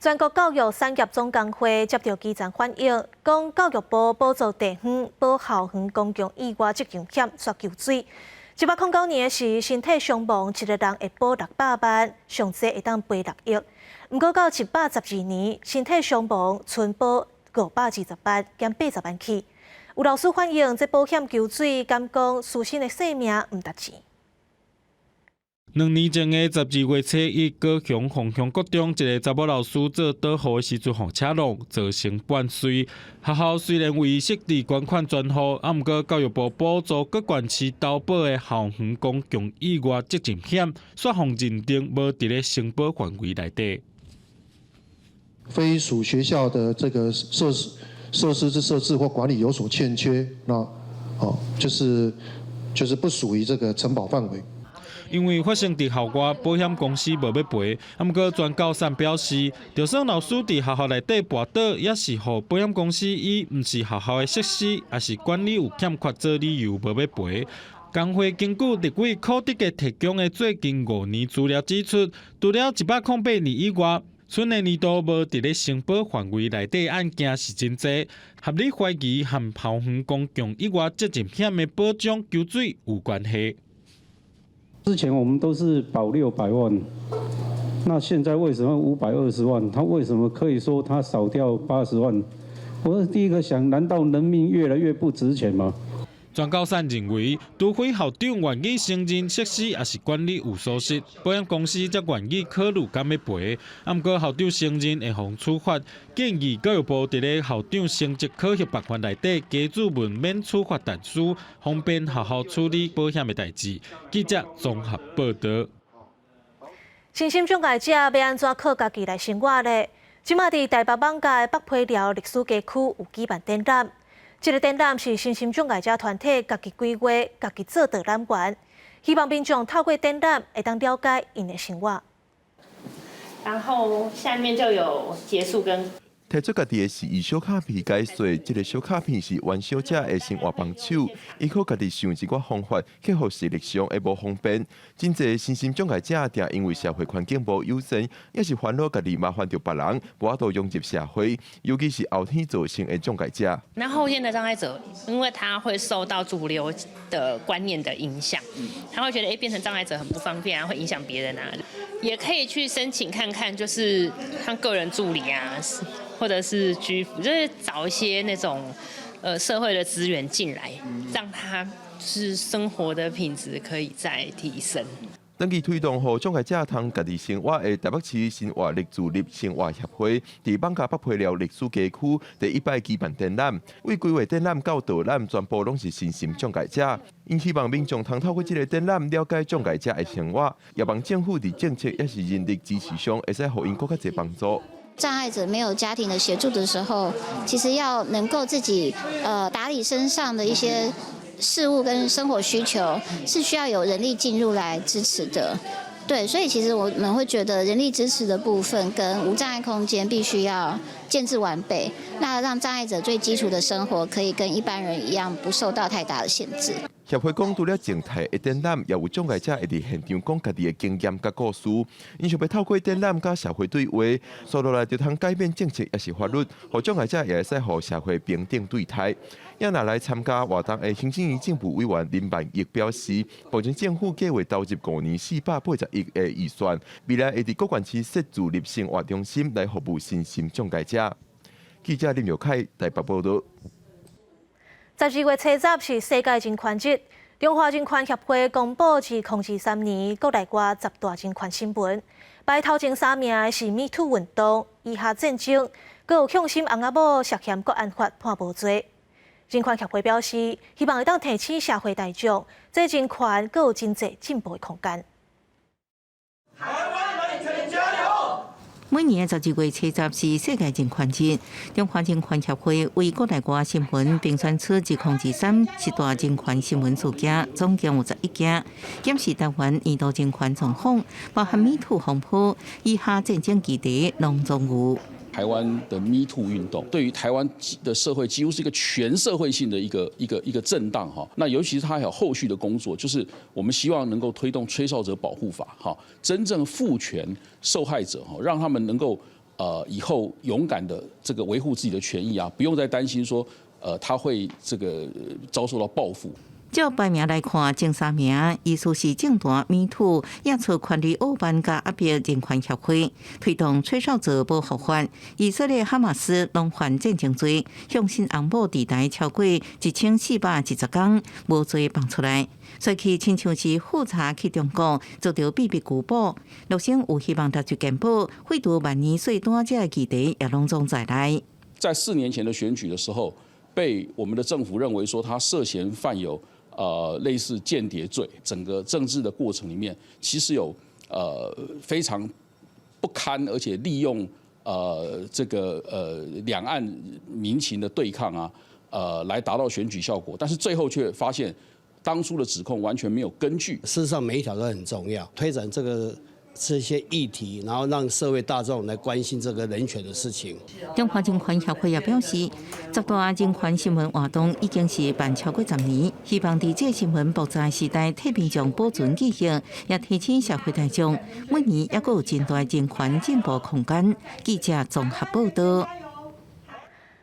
全国教育产业总工会接到基层反映，讲教育部补助地方保校园公共意外责任险刷救水。1809年时，身体伤亡一个人会补600万，上济会当赔6亿。不过到1812年，身体伤亡剩补520万，减80万起。有老师反映，这保险救水，敢讲私生的性命唔值钱。2年前的12月初，1高雄凤乡国中一个查某老师做导护的时阵，互车撞，造成半碎。学校虽然为设置捐款专户，不过教育部补助各县市投保的校园公共意外责任险，却互认定无伫咧承保范围内底。非属学校的这个设施之设置或管理有所欠缺，那就是不属于这个承保范围。因为发生伫校外，保险公司无要赔。不过专教产表示，就算老师伫学校内底跋倒，也是互保险公司以毋是学校的设施，也是管理有欠缺做理由无要赔。工会根据立委柯德嘅提供的最近5年资料指出，除了108年以外，剩的年度无伫咧承保范围内底案件是真侪，合理怀疑和校园公共意外责任险的保障救水有关系。之前我们都是保600万，那现在为什么520万？他为什么可以说他少掉80万？我是第一个想，难道人命越来越不值钱吗？专教产认为，除非校长愿意承认设施也是管理有疏失，保险公司才愿意考虑敢要赔。不过校长承认会互处罚，建议教育部伫咧校长升级考核办法内底加注文免处罚但书，方便学校处理保险的代志。记者综合报道。身心障碍者要安怎靠家己来生活呢？即马伫台北网界北批寮历史街区有举办展览。这个展览是身心障碍者团体家己规划、家己做导览员，希望民众透过展览会当了解因的生活。然后下面就有结束跟。提出家己的是以小卡片解说，这个小卡片是原小者的生活帮手，伊靠家己想一寡方法，克服视力上会无方便。真侪身心障碍者定因为社会环境无友善，也是烦恼家己麻烦着别人，无法度融入社会，尤其是后天造成的障碍者。那后天的障碍者，因为他会受到主流的观念的影响，他会觉得变成障碍者很不方便啊，会影响别人啊。也可以去申请看看，就是像个人助理啊。或者是居服，就是找一些那种社会的资源进来，让他就是生活的品质可以再提升。登记推动互障碍者通家己生活的台北市生活力自立生活协会，伫艋舺北批寮历史街区第一摆举办展览，为规划展览到导览全部拢是身心障碍者。因希望民众通透过这个展览了解障碍者的生活，也望政府伫政策也是人力支持上，会使互因更加侪帮助。障碍者没有家庭的协助的时候，其实要能够自己打理身上的一些事务跟生活需求，是需要有人力进入来支持的。对，所以其实我们会觉得人力支持的部分跟无障碍空间必须要建制完备，那让障碍者最基础的生活可以跟一般人一样，不受到太大的限制。协会讲，除了静态的展览，也有障碍者会伫现场讲家己的经验甲故事。因想要透过展览甲社会对话，所落来就通改变政策也是法律，互障碍者也会使互社会平等对待。也拿来参加活动的行政院政府委员林万益表示，目前政府计划投入5年480亿的预算，未来会伫各县市设自立生活中心来服务身心障碍者。记者林耀凯台北报道。12月初10是世界人权日，中华人权协会公布自2023年国内外10大人权新闻，排头前3名的是 MeToo 运动、以下战争，佮有向心翁仔某涉嫌国安法判无罪。人权协会表示，希望会当提醒社会大众，这人权佮有真侪进步的空间。每年12月初10是世界人权日，中华人权协会为国内外新闻评选出2023 10大人权新闻事件，总共有11件，检视台湾年度人权状况，包含MeToo风波、以下战争议题，拢总有。台湾的 MeToo 运动对于台湾的社会几乎是一个全社会性的一个震荡哈。那尤其是它还有后续的工作，就是我们希望能够推动吹哨者保护法哈，真正赋权受害者哈，让他们能够以后勇敢的这个维护自己的权益啊，不用再担心说他会这个遭受到报复。照排名来看，前3名依次是政坛MeToo、亚洲权利欧办甲阿别人权协会，推动吹哨者保护法、以色列哈马斯拢犯战争罪，向心翁某地带超过1410天，无罪放出来。所以亲像是复查去中国，做到秘密拘捕，陆生有希望达到检捕，废除万年税单这议题也拢总在内。在4年前的选举的时候，被我们的政府认为说他涉嫌犯有类似间谍罪，整个政治的过程里面，其实有非常不堪，而且利用这个两岸民情的对抗啊，来达到选举效果，但是最后却发现当初的指控完全没有根据。事实上，每一条都很重要，推展这些议题，然后让社会大众来关心这个人权的事情。中华人权协会也表示，10大人权新闻活动已经是办超过10年，希望在这新闻爆炸时代替民众保存记忆，也提醒社会大众，每年也有真大人权进步空间。记者综合报道。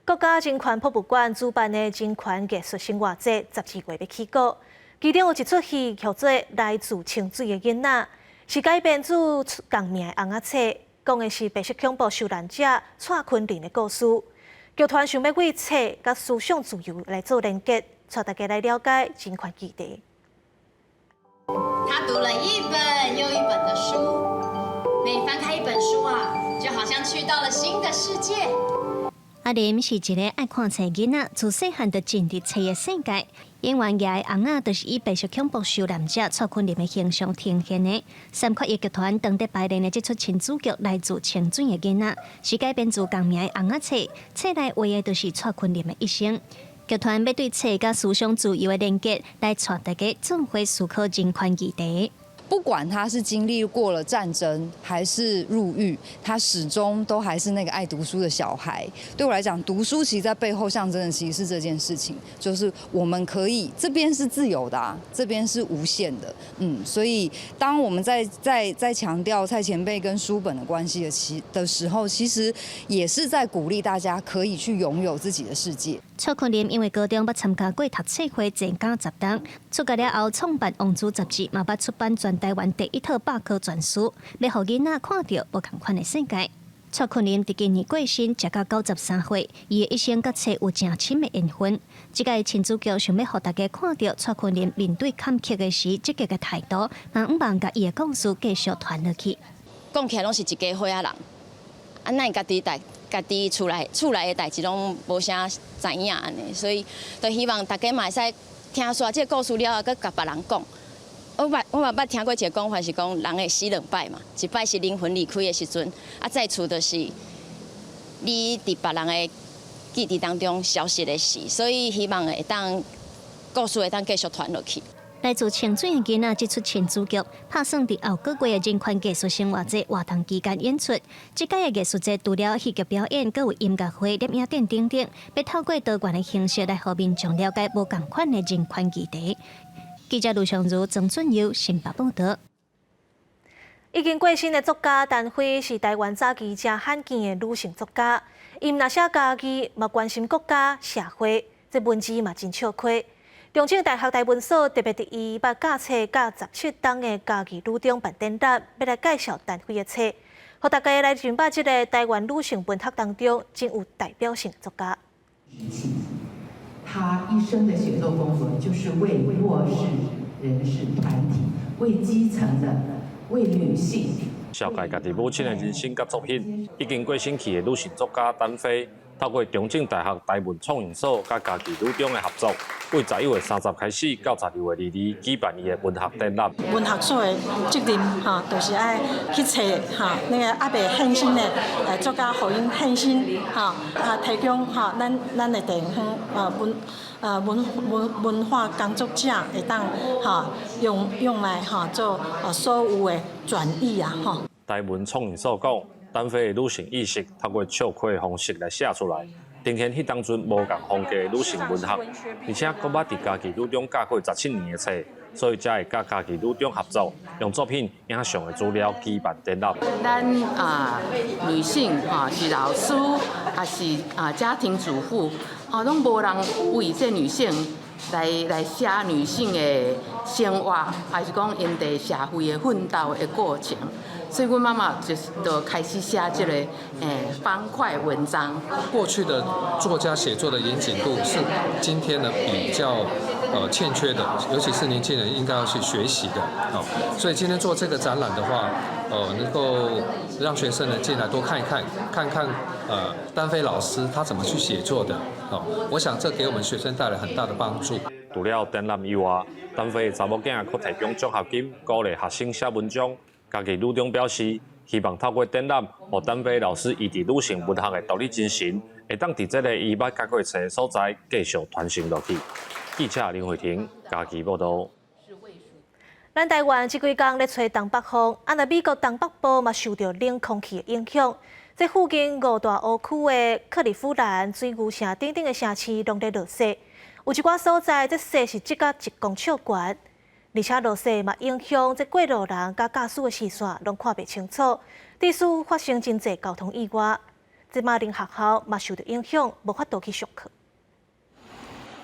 国家人权博物馆主办的人权艺术生活节12月要起稿，其中有一出戏叫做《来自清水的囡仔》。是改编自同名的翁仔册，讲的是白色恐怖受难者蔡坤林的故事。剧团想要为册甲思想自由来做连结，带大家来了解人权议题。他读了一本又一本的书，每翻开一本书啊，就好像去到了新的世界。阿林是一个爱看册囡仔，自细汉就进入册的世界。演员家的翁仔就是以白色恐怖受难者蔡坤林的形象呈现的。3缺一剧团当地排练的这出新主角来自清水的囡仔，是改编自同名的翁仔册，册内画的就是蔡坤林的一生。剧团要对册甲思想自由的连结，来带大家转回思考人权议题。不管他是经历过了战争还是入狱，他始终都还是那个爱读书的小孩。对我来讲，读书其实在背后象征的其实是这件事情，就是我们可以这边是自由的这边是无限的。所以当我们在强调蔡前辈跟书本的关系的时候，其实也是在鼓励大家可以去拥有自己的世界。蔡坤林因为高中捌参加过读册会全家10档，出家了后创办《王子》杂志，嘛捌出版全台湾第1套百科全书，要互囡仔看到不同款的世界。蔡坤林伫今年过身，食到93岁，伊的一生甲册有正深的缘分。这个亲主角想要互大家看到蔡坤林面对坎坷的时积极的态度，嘛毋忘甲伊的故事继续传落去。讲起来拢是一家伙仔人，咱家己厝内的代志拢无啥知影安尼，所以就希望大家嘛会使听煞这个故事了后，佮甲别人讲。我嘛捌听过一个讲法是讲，人会死2摆嘛，一摆是灵魂离开的时阵，再厝就是你伫别人的记忆当中消失的时，所以希望会当故事会当继续传落去。来自清水的囡仔，这出新主角拍算伫后个月的人权艺术生活节活动期间演出。这届的艺术节除了戏剧表演，还有音乐会、摄影展等等，要透过多元的形式来互民众了解无同款的人权议题。记者卢尚如、曾俊佑新北报道。已经过身的作家陈辉是台湾早期真罕见的女性作家，伊唔那写家己，嘛关心国家社会，这文字嘛真笑亏。中正大学台文所特别伫伊捌教册甲17档的家己女中办展览，要来介绍陈辉的册，互大家来认识这个台湾女性文学当中真有代表性的作家。他一生的写作工作就是为弱势人士团体、为基层的、为女性。小介家己母亲的人生甲作品，已经过身去的女性作家丹飞，透过中正大学台文创研所甲家己女中的合作，为11月30开始到12月22举办伊的文学展览。文学所的责任就是爱去找那个还未现身的作家，互因现身提供咱的地方文化工作者会当用来做所有的转译台文创研所讲，单飞的女性意识透过笑话的方式来写出来，呈现迄当阵无共风格的女性文学，而且搁捌伫家己女中教过17年的册，所以才会甲家己女中合作，用作品影像的资料举办展览。咱女性是老师，还是家庭主妇，拢无人为这女性来写女性的生活，还是讲因在社会的奋斗的过程。所以，我妈妈就开始写这个方块文章。过去的作家写作的严谨度是今天的比较欠缺的，尤其是年轻人应该要去学习的。所以今天做这个展览的话，能够让学生呢进来多看一看，看看丹飞老师他怎么去写作的。我想这给我们学生带来很大的帮助。除了展览以外，丹飞查某囝佫提供奖学金，鼓励学生写文章。家己女中表示，希望透过展览，让丹飞老师伊伫女性文学的独立精神，会当伫这个伊捌教过册的所在继续传承落去。记者林慧婷，家己报道。咱台湾这几天咧吹东北风，若美国东北部嘛受到冷空气的影响，这附近五大湖区的克利夫兰、水牛城等等的城市拢在落雪，有一寡所在这雪是积到1公尺悬。而且落雪嘛影响这过路人甲驾驶的视线拢看袂清楚，致使发生真侪交通意外。这马林学校嘛受到影响，无法度去上课。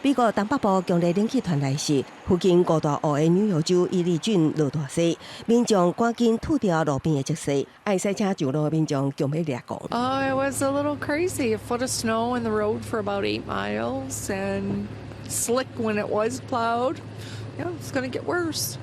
美国东北部强烈冷气团来袭，附近五大湖的纽约州伊利郡落大雪，民众赶紧吐掉路边的积雪，爱赛车上路的民众强要掠光。It was a little crazy. A foot of snow in the road for about 8 miles and slick when it was plowed. Yeah, it's going to get worse.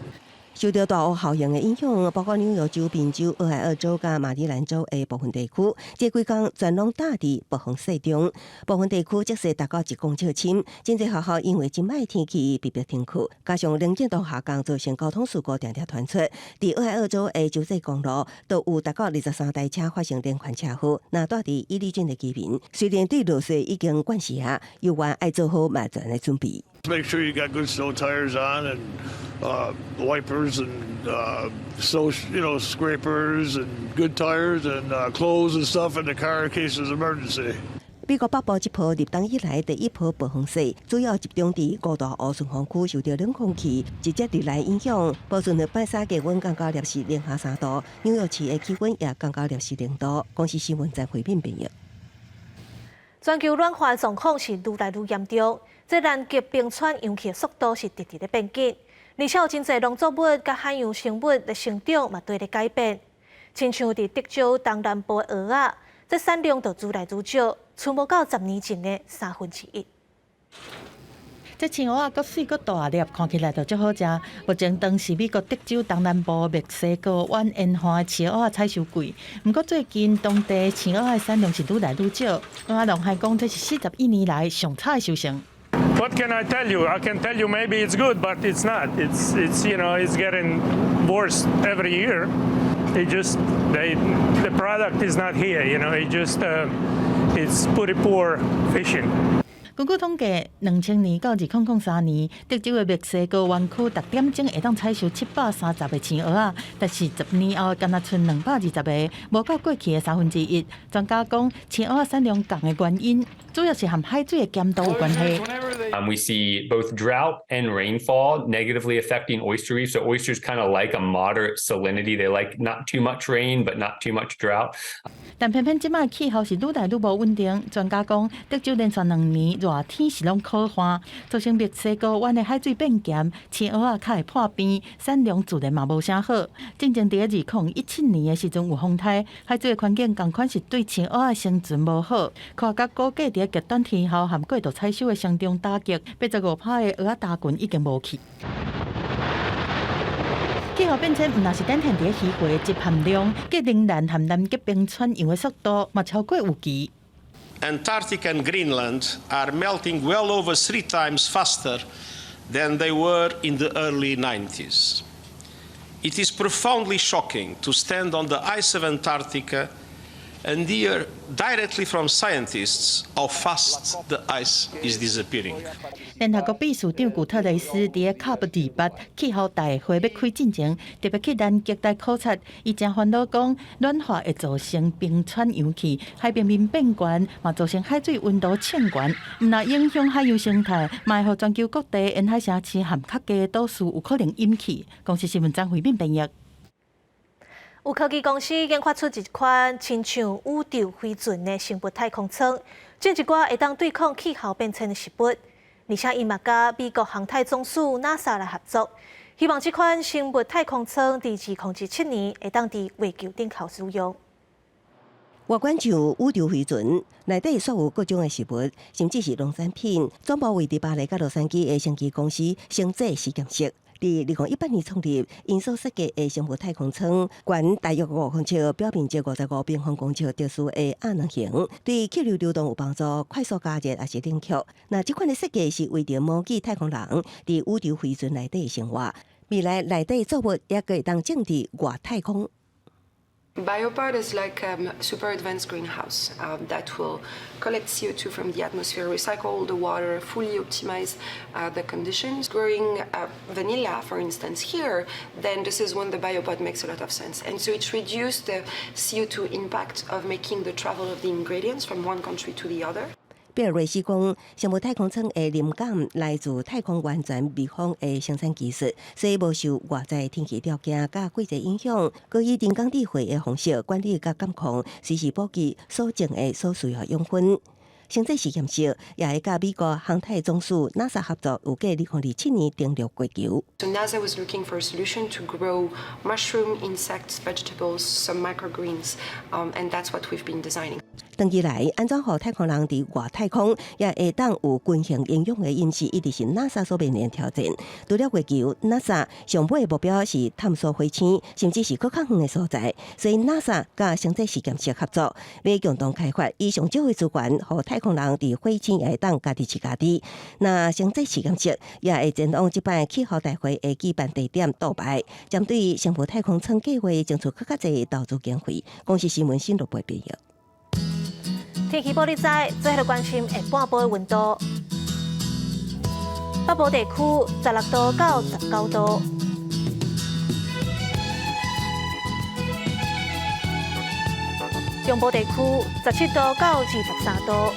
受到大雾效应的影响，包括纽约州、宾州、俄亥俄州甲马里兰州的部分地区，这几天全拢大伫暴风雪中。部分地区积雪达到1公尺深，真侪学校因为今摆天气被迫停课，加上能见度下降，造成交通事故常常传出。伫俄亥俄州的州际公路，都有达到23台车发生连环车祸，那带伫伊利郡的居民，虽然对落雪已经惯习啊，犹原爱做好万全的准备。Make sure you got good snow tires on and wipers and scrapers and good tires and clothes and stuff in the car in case there's an emergency. 美国北部这波入冬以来第一波暴风雪，主要集中伫五大湖顺风区，受到冷空气直接地来影响。波士顿拜三气温降到摄氏零下3度，纽约市的气温也降到摄氏0度。公司新闻在回应朋友。全球暖化状况是愈来愈严重，这南极冰川涌起的速度是直直的变紧，而且有真侪农作物甲海洋生物的成长嘛对咧改变。亲像伫德州东南部的蚵仔，这产量就愈来愈少，存无到10年前的1/3。这青蚵仔搁水搁大粒，看起来就足好食。目前当时美国德州东南部墨西哥湾沿岸的青蚵仔采收贵，不过最近当地青蚵仔产量是愈来愈少。阿龙还讲，这是41年来上差的收成。What can I tell you? I can tell you maybe it's good, but it's not. It's it's getting worse every year. The product is not here. It's pretty poor fishing. 根据统计，2000年到2003年，德州的墨西哥湾区特点钟会当采收730个青蚵仔，但是10年后，敢若剩220个，无到过去的1/3。专家讲，青蚵仔产量降的原因，主要是和海水的咸度有关系。We see both drought and rainfall negatively affecting oyster reefs. So oysters kind of like a moderate salinity. They like not too much rain, but not too much drought. 但偏偏即摆气候是愈来愈无稳定。专家讲，德州连续2年热天是拢可旱，造成墨西哥湾的海水变咸，青蚵较会破边，产量自然嘛无啥好。正伫个2017年的时阵有风台，海水的环境同款是对青蚵的生存无好，科学家估计伫极端气候含过度采收的双重打击，85%的蚵仔大群已经无去。气候变迁毋但是展现伫鱼货的集含量，吉仍然和南极冰川样的速度嘛超过预期。Antarctica and Greenland are melting well over 3 times faster than they were in the early 90s. It is profoundly shocking to stand on the ice of Antarctica and hear directly from scientists how fast the ice is disappearing. 联合国秘书长古特雷斯伫个COP28气候大会要开进前，特别去南极来考察，伊正烦恼讲，暖化会造成冰川涌起，海平面变悬，嘛造成海水温度升悬，毋但影响海洋生态，嘛会互全球各地沿海城市含较低的都市有可能引起。公司新闻张惠敏编译。有科技公司研发出一款亲像宇宙飞船的生物太空舱，种一寡会当对抗气候变迁的食物。而且伊嘛甲美国航太总署 NASA 来合作，希望这款生物太空舱伫2017年会当伫月球顶头使用。外观像宇宙飞船，内底所有各种的食物，甚至是农产品，总部位伫巴黎甲洛杉矶的升级公司生制实验室。伫2018年创立，因所设计的生物太空舱，悬大约5公尺，表面积55平方公尺，特殊的亚能型，对气流流动有帮助，快速加热也是冷却。那这款的设计是为着模拟太空人伫宇宙飞船内底生活，未来内底作物也可以当种伫外太空。Biopod is like a super advanced greenhouse that will collect CO2 from the atmosphere, recycle the water, fully optimize the conditions. Growing vanilla, for instance, here, then this is when the biopod makes a lot of sense. And so it reduces the CO2 impact of making the travel of the ingredients from one country to the other. 比尔瑞斯讲，生物太空舱的灵感来自太空完全密封的生产技术，所以无受外在天气条件甲季节影响，佮以人工智慧的方式管理甲监控，随时补给所种的所需要养分。生制实验室也会甲美国航太总署 NASA 合作，有计2027年登陆月球。So NASA was looking for a solution to grow mushroom, insects, vegetables, some microgreens, and that's what we've been designing. 长期来，安怎互太空人伫外太空也会当有均衡营养的饮食，一直是 NASA 所面临的挑战。除了月球 ，NASA 上尾的目标是探索火星，甚至是更较远的所在。所以 NASA 甲生制实验室合作，要共同开发以上少的资源，互太空人伫火星也会当家己饲家己。那生制实验室也会前往即摆气候大会的举办地点杜拜，针对生物太空舱计划争取更较侪投资经费。公司新闻新录播编译。天气报你知，最后关心下半晡的温度。北部地区16度到19度，中部地区17度到23度，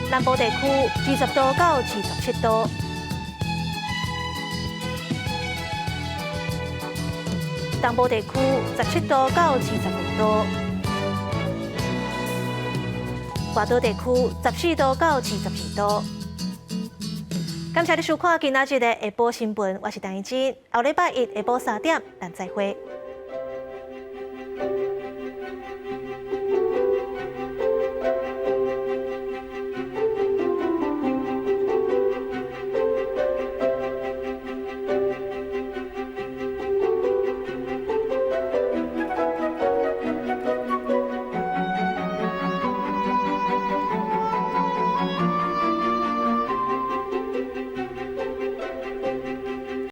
南部地区20度到27度。东部地区17度到25度，外岛地区14度到22度。感谢你收看今仔日的下晡新闻，我是陈怡珍，后礼拜一下晡3点，咱再会。